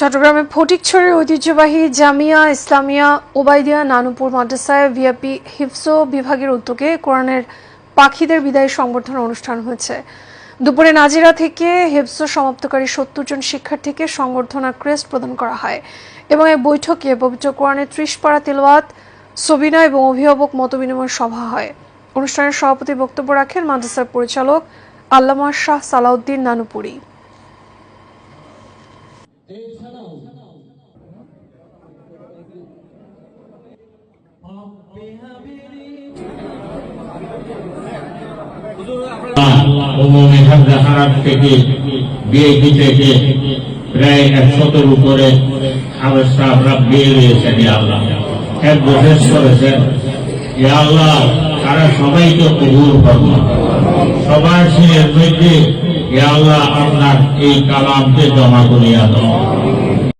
চট্টগ্রামে ফটিকছড়ির ঐতিহ্যবাহী জামিয়া ইসলামিয়া ওবায়দিয়া নানুপুর মাদ্রাসায় ভিআইপি হিফজ বিভাগের উদ্যোগে কোরআনের পাখিদের বিদায়ী সংবর্ধনা অনুষ্ঠান হয়েছে। দুপুরে নাজিরা থেকে হিফজ সমাপ্তকারী ৭০ জন শিক্ষার্থীকে সংবর্ধনা ক্রেস্ট প্রদান করা হয় এবং এই বৈঠকে পবিত্র কোরআনের ৩০ পারা তিলাওয়াত, সবিনা এবং অভিভাবক মতবিনিময় সভা হয়। অনুষ্ঠানের সভাপতি বক্তব্য রাখেন মাদ্রাসার পরিচালক আল্লামা শাহ সালাউদ্দিন নানুপুরি। থেকে বিএপি থেকে প্রায় ১০০-এর উপরে আমরা বের হয়েছেন। আল্লাহ এক বছর করেছেন। আল্লাহ তারা সবাইকে কবুল করুন। সবার সিনের মধ্যে আল্লাহ আপনার এই কালামকে জমা করিয়া দাও।